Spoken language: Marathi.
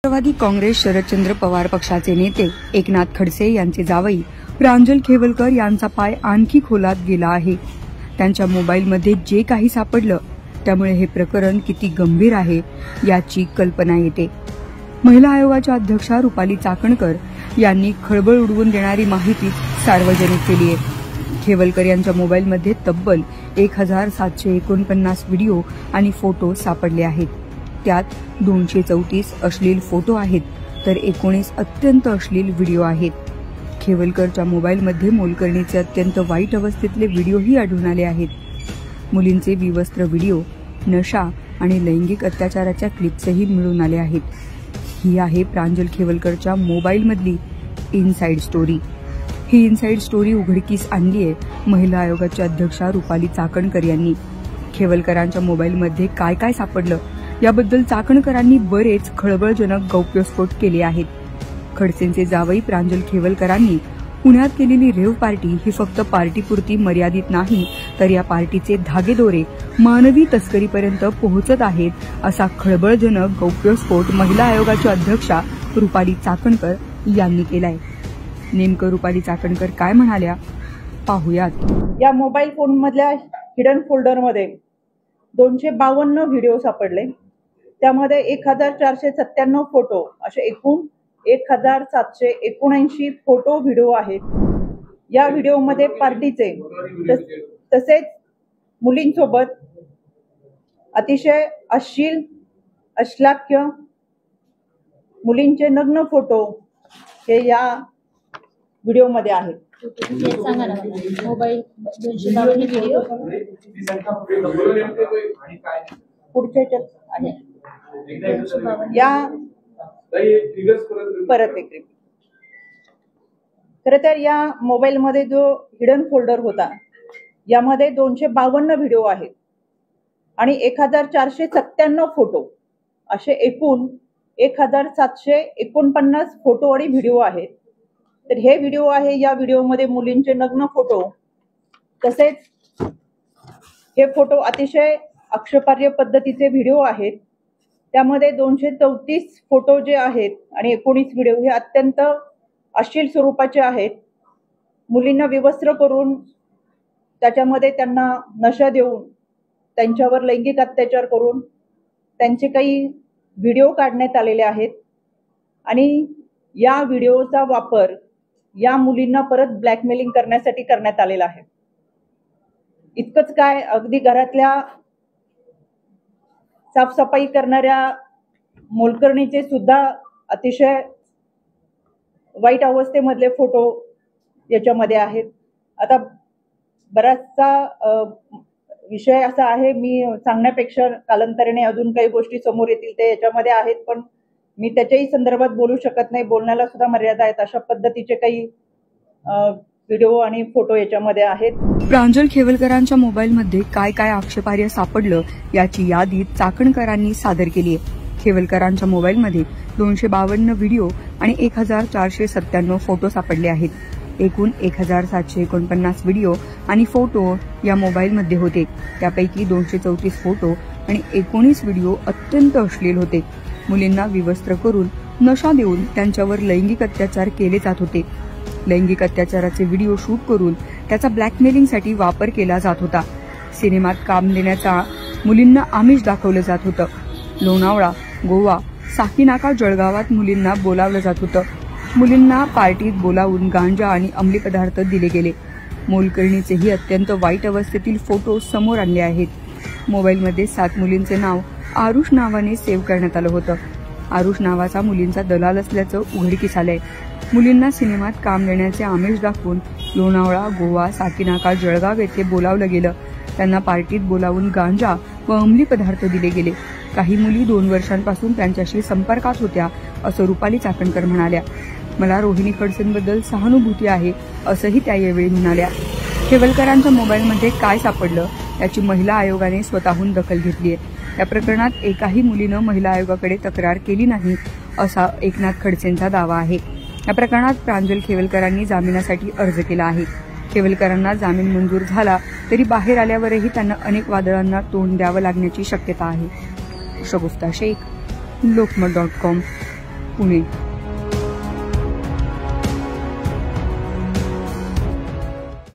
राष्ट्रवादी काँग्रेस शरदचंद्र पवार पक्षाचे नेते एकनाथ खडसे यांचे जावई प्रांजल खेवलकर यांचा पाय आणखी खोलात गेला आहे। त्यांच्या मोबाईलमध्ये जे काही सापडलं त्यामुळे हे प्रकरण किती गंभीर आहे याची कल्पना येते। महिला आयोगाच्या अध्यक्षा रुपाली चाकणकर यांनी खळबळ उडवून देणारी माहिती सार्वजनिक केली आहे। खेवलकर यांच्या मोबाईलमध्ये तब्बल 1749 व्हिडिओ आणि फोटो सापडले आहेत। त्यात 234 अश्लील फोटो आहेत तर 19 अत्यंत अश्लील व्हिडिओ आहेत। खेवलकरच्या मोबाईलमध्ये मोलकरणीचे अत्यंत वाईट अवस्थेतले व्हिडिओही आढळून आले आहेत। मुलींचे विवस्त्र व्हिडिओ, नशा आणि लैंगिक अत्याचाराच्या क्लिप्सही मिळून आले आहेत। ही आहे प्रांजल खेवलकरच्या मोबाईलमधली इनसाइड स्टोरी। ही इनसाइड स्टोरी उघडकीस आणली आहे महिला आयोगाच्या अध्यक्षा रुपाली चाकणकर यांनी। खेवलकरांच्या मोबाईलमध्ये काय काय सापडलं याबद्दल चाकणकरांनी बरेच खळबळजनक गौप्यस्फोट केले आहेत। खडसेंचे जावई प्रांजल खेवलकरांनी पुण्यात केलेली रेव्ह पार्टी ही फक्त पार्टीपुरती मर्यादित नाही तर या पार्टीचे धागेदोरे मानवी तस्करीपर्यंत पोहोचत आहेत असा खळबळजनक गौप्यस्फोट महिला आयोगाच्या अध्यक्षा रुपाली चाकणकर यांनी केलाय। नेमकं रुपाली चाकणकर काय म्हणाल्या पाहूयात। या मोबाईल फोन मधल्या हिडन फोल्डर मध्ये 252 व्हिडिओ सापडले। त्यामध्ये 1497 फोटो असे एकूण 1779 फोटो व्हिडिओ आहेत। या व्हिडिओमध्ये पार्टीचे तसेच मुलींसोबत अतिशय अश्लील मुलींचे नग्न फोटो हे या व्हिडिओमध्ये आहेत। मोबाईल 252 व्हिडिओ पुढचे आहे या परत एक रिपीट। खरं तर या मोबाईल मध्ये जो हिडन फोल्डर होता यामध्ये 252 व्हिडिओ आहेत आणि 1497 फोटो असे एकूण 1749 फोटो आणि व्हिडिओ आहेत। तर हे व्हिडिओ आहे, या व्हिडिओमध्ये मुलींचे नग्न फोटो तसेच हे फोटो अतिशय आक्षेपार्ह पद्धतीचे व्हिडिओ आहेत। त्यामध्ये 234 फोटो जे आहेत आणि 19 व्हिडिओ हे अत्यंत अश्लील स्वरूपाचे आहेत। मुलींना विवस्त्र करून त्याच्यामध्ये त्यांना नशा देऊन त्यांच्यावर लैंगिक अत्याचार करून त्यांचे काही व्हिडिओ काढण्यात आलेले आहेत आणि या व्हिडिओचा वापर या मुलींना परत ब्लॅकमेलिंग करण्यासाठी करण्यात आलेला आहे। इतकंच काय, अगदी घरातल्या साफसफाई करणाऱ्या मोलकरणीचे सुद्धा अतिशय वाईट अवस्थेमधले फोटो याच्यामध्ये आहेत। आता बराचसा विषय असा आहे, मी सांगण्यापेक्षा कालांतराने अजून काही गोष्टी समोर येतील ते याच्यामध्ये आहेत, पण मी त्याच्याही संदर्भात बोलू शकत नाही, बोलण्याला सुद्धा मर्यादा आहेत। अशा पद्धतीचे काही व्हिडिओ आणि फोटो याच्यामध्ये आहेत। प्रांजल खेवलकरांच्या मोबाईलमध्ये काय काय आक्षेपार्ह सापडलं याची यादी चाकणकरांनी सादर केली आहे। खेवलकरांच्या मोबाईलमध्ये 252 व्हिडिओ आणि 1497 फोटो सापडले आहेत। एकूण 1749 व्हिडिओ आणि फोटो या मोबाईलमध्ये होते। त्यापैकी 234 फोटो आणि 19 व्हिडिओ अत्यंत अश्लील होते। मुलींना विवस्त्र करून नशा देऊन त्यांच्यावर लैंगिक अत्याचार केले जात होते। लैंगिक अत्याचाराचे व्हिडिओ शूट करून त्याचा ब्लॅकमेलिंगसाठी वापर केला जात होता। सिनेमात काम देण्याचा मुलींना आमिष दाखवलं जात होतं। लोणावळा, गोवा, साकीनाका, जळगावात मुलींना बोलावलं जात होतं। मुलींना पार्टीत बोलावून गांजा आणि अंमली पदार्थ दिले गेले। मोलकरणीचेही अत्यंत वाईट अवस्थेतील फोटो समोर आणले आहेत। मोबाईलमध्ये 7 मुलींचे नाव आरुष नावाने सेव्ह करण्यात आलं होतं। आरुष नावाचा मुलींचा दलाल असल्याचं उघडकीस आलंय। मुलींना सिनेमात काम देण्याचे आमिष दाखवून लोणावळा, गोवा, साकीनाका, जळगाव येथे बोलावलं गेलं। त्यांना पार्टीत बोलावून गांजा व अंमली पदार्थ दिले गेले। काही मुली 2 वर्षांपासून त्यांच्याशी संपर्कात होत्या असं रुपाली चाकणकर म्हणाल्या। मला रोहिणी खडसेंबद्दल सहानुभूती आहे असंही त्या यावेळी म्हणाल्या। खेवलकरांच्या मोबाईलमध्ये काय सापडलं याची महिला आयोगाने स्वतःहून दखल घेतली आहे। या प्रकरणात एकाही मुलीनं महिला आयोगाकडे तक्रार केली नाही असा एकनाथ खडसेंचा दावा आहे। या प्रकरणात प्रांजल खेवलकरांनी जामिनासाठी अर्ज केला आहे। खेवलकरांना जामीन मंजूर झाला तरी बाहेर आल्यावरही त्यांना अनेक वादळांना तोंड द्यावं लागण्याची शक्यता आहे। शगुफ्ता शेख, लोकमत.com। पुणे.